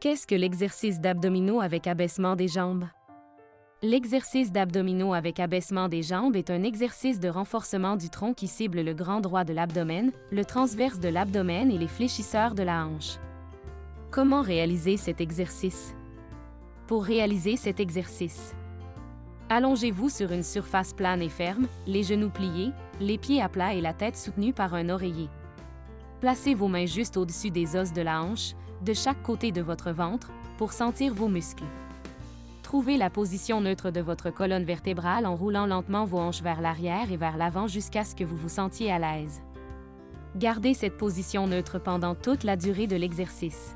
Qu'est-ce que l'exercice d'abdominaux avec abaissement des jambes? L'exercice d'abdominaux avec abaissement des jambes est un exercice de renforcement du tronc qui cible le grand droit de l'abdomen, le transverse de l'abdomen et les fléchisseurs de la hanche. Comment réaliser cet exercice? Pour réaliser cet exercice, allongez-vous sur une surface plane et ferme, les genoux pliés, les pieds à plat et la tête soutenue par un oreiller. Placez vos mains juste au-dessus des os de la hanche, de chaque côté de votre ventre, pour sentir vos muscles. Trouvez la position neutre de votre colonne vertébrale en roulant lentement vos hanches vers l'arrière et vers l'avant jusqu'à ce que vous vous sentiez à l'aise. Gardez cette position neutre pendant toute la durée de l'exercice.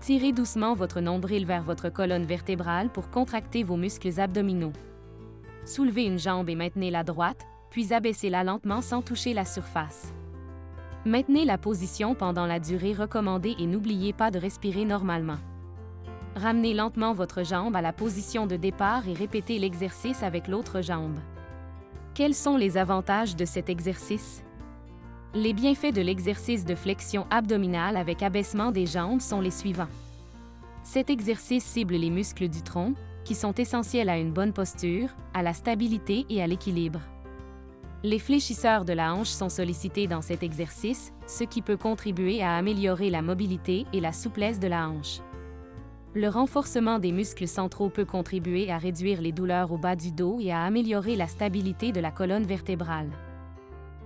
Tirez doucement votre nombril vers votre colonne vertébrale pour contracter vos muscles abdominaux. Soulevez une jambe et maintenez la droite, puis abaissez-la lentement sans toucher la surface. Maintenez la position pendant la durée recommandée et n'oubliez pas de respirer normalement. Ramenez lentement votre jambe à la position de départ et répétez l'exercice avec l'autre jambe. Quels sont les avantages de cet exercice? Les bienfaits de l'exercice de flexion abdominale avec abaissement des jambes sont les suivants. Cet exercice cible les muscles du tronc, qui sont essentiels à une bonne posture, à la stabilité et à l'équilibre. Les fléchisseurs de la hanche sont sollicités dans cet exercice, ce qui peut contribuer à améliorer la mobilité et la souplesse de la hanche. Le renforcement des muscles centraux peut contribuer à réduire les douleurs au bas du dos et à améliorer la stabilité de la colonne vertébrale.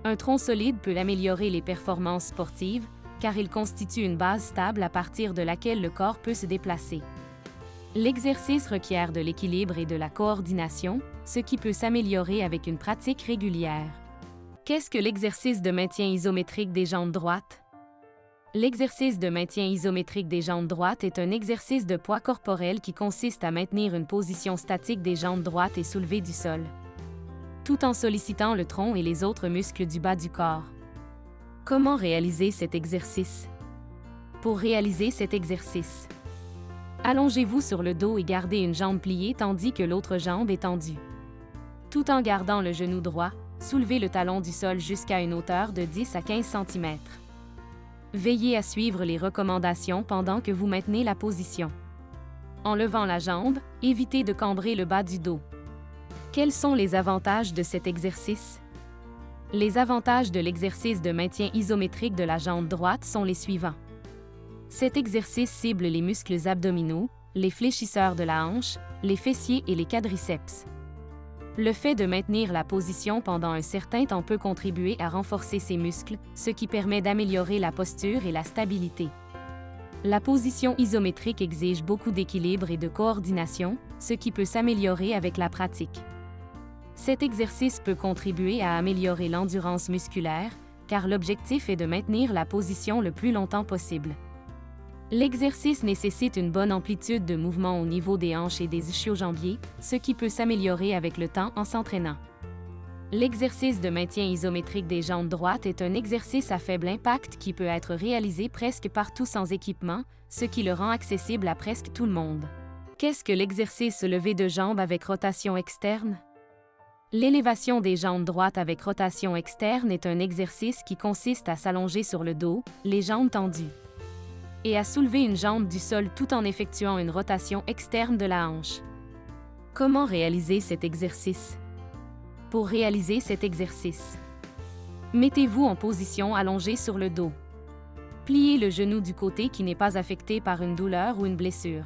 Un tronc solide peut améliorer les performances sportives, car il constitue une base stable à partir de laquelle le corps peut se déplacer. L'exercice requiert de l'équilibre et de la coordination, ce qui peut s'améliorer avec une pratique régulière. Qu'est-ce que l'exercice de maintien isométrique des jambes droites? L'exercice de maintien isométrique des jambes droites est un exercice de poids corporel qui consiste à maintenir une position statique des jambes droites et soulevées du sol, tout en sollicitant le tronc et les autres muscles du bas du corps. Comment réaliser cet exercice? Pour réaliser cet exercice, allongez-vous sur le dos et gardez une jambe pliée tandis que l'autre jambe est tendue. Tout en gardant le genou droit, soulevez le talon du sol jusqu'à une hauteur de 10 à 15 cm. Veillez à suivre les recommandations pendant que vous maintenez la position. En levant la jambe, évitez de cambrer le bas du dos. Quels sont les avantages de cet exercice? Les avantages de l'exercice de maintien isométrique de la jambe droite sont les suivants. Cet exercice cible les muscles abdominaux, les fléchisseurs de la hanche, les fessiers et les quadriceps. Le fait de maintenir la position pendant un certain temps peut contribuer à renforcer ces muscles, ce qui permet d'améliorer la posture et la stabilité. La position isométrique exige beaucoup d'équilibre et de coordination, ce qui peut s'améliorer avec la pratique. Cet exercice peut contribuer à améliorer l'endurance musculaire, car l'objectif est de maintenir la position le plus longtemps possible. L'exercice nécessite une bonne amplitude de mouvement au niveau des hanches et des ischio-jambiers, ce qui peut s'améliorer avec le temps en s'entraînant. L'exercice de maintien isométrique des jambes droites est un exercice à faible impact qui peut être réalisé presque partout sans équipement, ce qui le rend accessible à presque tout le monde. Qu'est-ce que l'exercice levé de jambes avec rotation externe? L'élévation des jambes droites avec rotation externe est un exercice qui consiste à s'allonger sur le dos, les jambes tendues, et à soulever une jambe du sol tout en effectuant une rotation externe de la hanche. Comment réaliser cet exercice? Pour réaliser cet exercice, mettez-vous en position allongée sur le dos. Pliez le genou du côté qui n'est pas affecté par une douleur ou une blessure.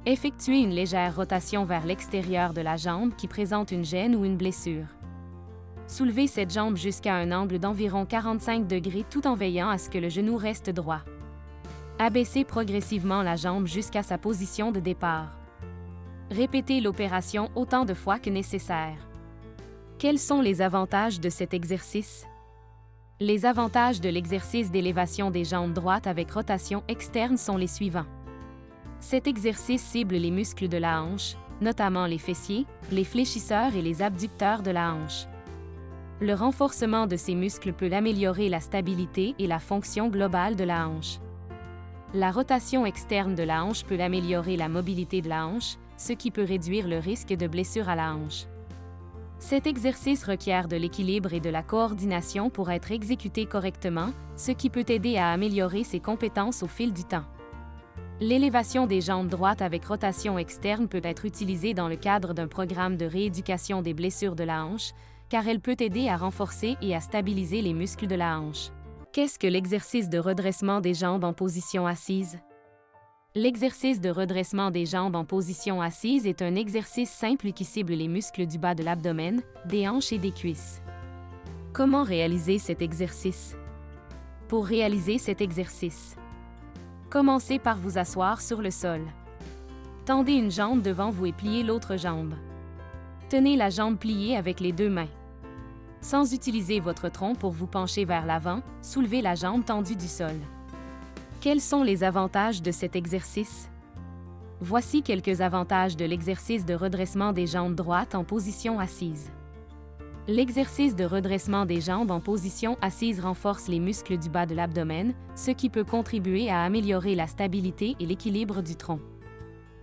Effectuez une légère rotation vers l'extérieur de la jambe qui présente une gêne ou une blessure. Soulevez cette jambe jusqu'à un angle d'environ 45 degrés tout en veillant à ce que le genou reste droit. Abaissez progressivement la jambe jusqu'à sa position de départ. Répétez l'opération autant de fois que nécessaire. Quels sont les avantages de cet exercice? Les avantages de l'exercice d'élévation des jambes droites avec rotation externe sont les suivants. Cet exercice cible les muscles de la hanche, notamment les fessiers, les fléchisseurs et les abducteurs de la hanche. Le renforcement de ces muscles peut améliorer la stabilité et la fonction globale de la hanche. La rotation externe de la hanche peut améliorer la mobilité de la hanche, ce qui peut réduire le risque de blessure à la hanche. Cet exercice requiert de l'équilibre et de la coordination pour être exécuté correctement, ce qui peut aider à améliorer ses compétences au fil du temps. L'élévation des jambes droites avec rotation externe peut être utilisée dans le cadre d'un programme de rééducation des blessures de la hanche, car elle peut aider à renforcer et à stabiliser les muscles de la hanche. Qu'est-ce que l'exercice de redressement des jambes en position assise? L'exercice de redressement des jambes en position assise est un exercice simple qui cible les muscles du bas de l'abdomen, des hanches et des cuisses. Comment réaliser cet exercice? Pour réaliser cet exercice, commencez par vous asseoir sur le sol. Tendez une jambe devant vous et pliez l'autre jambe. Tenez la jambe pliée avec les deux mains. Sans utiliser votre tronc pour vous pencher vers l'avant, soulevez la jambe tendue du sol. Quels sont les avantages de cet exercice? Voici quelques avantages de l'exercice de redressement des jambes droites en position assise. L'exercice de redressement des jambes en position assise renforce les muscles du bas de l'abdomen, ce qui peut contribuer à améliorer la stabilité et l'équilibre du tronc.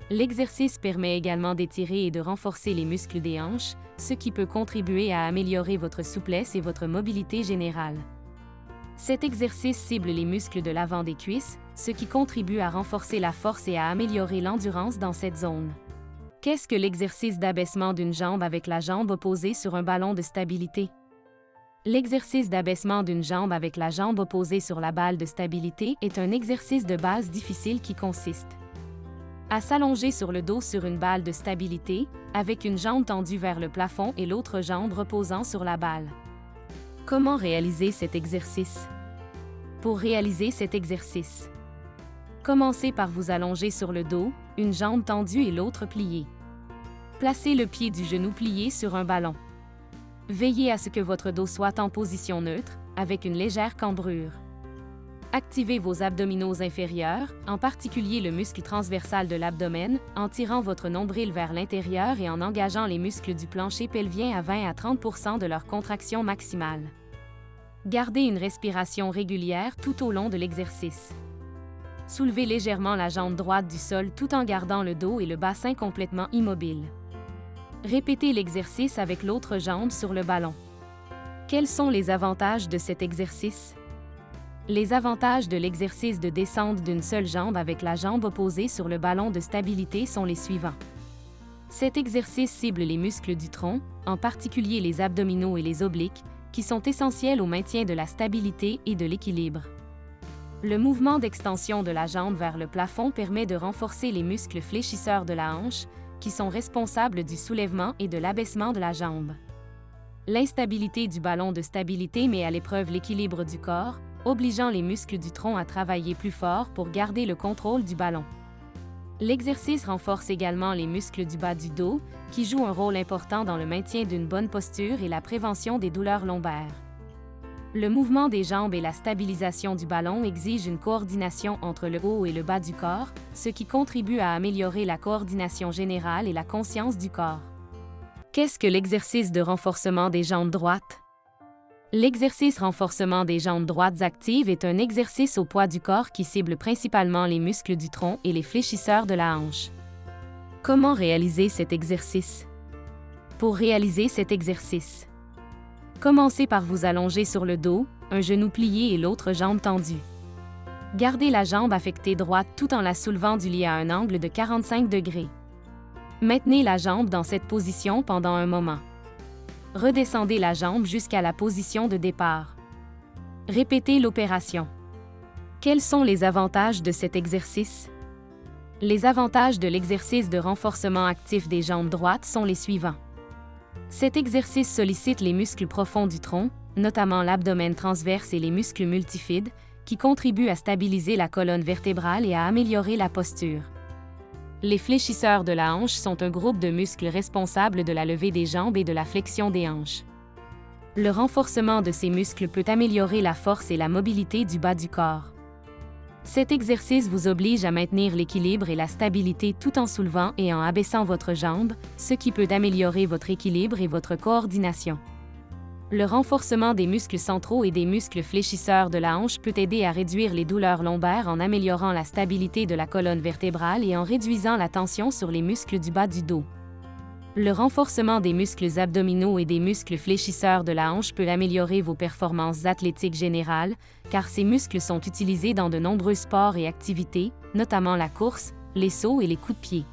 L'exercice permet également d'étirer et de renforcer les muscles des hanches, ce qui peut contribuer à améliorer votre souplesse et votre mobilité générale. Cet exercice cible les muscles de l'avant des cuisses, ce qui contribue à renforcer la force et à améliorer l'endurance dans cette zone. Qu'est-ce que l'exercice d'abaissement d'une jambe avec la jambe opposée sur un ballon de stabilité? L'exercice d'abaissement d'une jambe avec la jambe opposée sur la balle de stabilité est un exercice de base difficile qui consiste à s'allonger sur le dos sur une balle de stabilité, avec une jambe tendue vers le plafond et l'autre jambe reposant sur la balle. Comment réaliser cet exercice? Pour réaliser cet exercice, commencez par vous allonger sur le dos, une jambe tendue et l'autre pliée. Placez le pied du genou plié sur un ballon. Veillez à ce que votre dos soit en position neutre, avec une légère cambrure. Activez vos abdominaux inférieurs, en particulier le muscle transversal de l'abdomen, en tirant votre nombril vers l'intérieur et en engageant les muscles du plancher pelvien à 20 à 30% de leur contraction maximale. Gardez une respiration régulière tout au long de l'exercice. Soulevez légèrement la jambe droite du sol tout en gardant le dos et le bassin complètement immobiles. Répétez l'exercice avec l'autre jambe sur le ballon. Quels sont les avantages de cet exercice? Les avantages de l'exercice de descente d'une seule jambe avec la jambe opposée sur le ballon de stabilité sont les suivants. Cet exercice cible les muscles du tronc, en particulier les abdominaux et les obliques, qui sont essentiels au maintien de la stabilité et de l'équilibre. Le mouvement d'extension de la jambe vers le plafond permet de renforcer les muscles fléchisseurs de la hanche, qui sont responsables du soulèvement et de l'abaissement de la jambe. L'instabilité du ballon de stabilité met à l'épreuve l'équilibre du corps, obligeant les muscles du tronc à travailler plus fort pour garder le contrôle du ballon. L'exercice renforce également les muscles du bas du dos, qui jouent un rôle important dans le maintien d'une bonne posture et la prévention des douleurs lombaires. Le mouvement des jambes et la stabilisation du ballon exigent une coordination entre le haut et le bas du corps, ce qui contribue à améliorer la coordination générale et la conscience du corps. Qu'est-ce que l'exercice de renforcement des jambes droites? L'exercice renforcement des jambes droites actives est un exercice au poids du corps qui cible principalement les muscles du tronc et les fléchisseurs de la hanche. Comment réaliser cet exercice? Pour réaliser cet exercice, commencez par vous allonger sur le dos, un genou plié et l'autre jambe tendue. Gardez la jambe affectée droite tout en la soulevant du lit à un angle de 45 degrés. Maintenez la jambe dans cette position pendant un moment. Redescendez la jambe jusqu'à la position de départ. Répétez l'opération. Quels sont les avantages de cet exercice? Les avantages de l'exercice de renforcement actif des jambes droites sont les suivants. Cet exercice sollicite les muscles profonds du tronc, notamment l'abdomen transverse et les muscles multifides, qui contribuent à stabiliser la colonne vertébrale et à améliorer la posture. Les fléchisseurs de la hanche sont un groupe de muscles responsables de la levée des jambes et de la flexion des hanches. Le renforcement de ces muscles peut améliorer la force et la mobilité du bas du corps. Cet exercice vous oblige à maintenir l'équilibre et la stabilité tout en soulevant et en abaissant votre jambe, ce qui peut améliorer votre équilibre et votre coordination. Le renforcement des muscles centraux et des muscles fléchisseurs de la hanche peut aider à réduire les douleurs lombaires en améliorant la stabilité de la colonne vertébrale et en réduisant la tension sur les muscles du bas du dos. Le renforcement des muscles abdominaux et des muscles fléchisseurs de la hanche peut améliorer vos performances athlétiques générales, car ces muscles sont utilisés dans de nombreux sports et activités, notamment la course, les sauts et les coups de pied.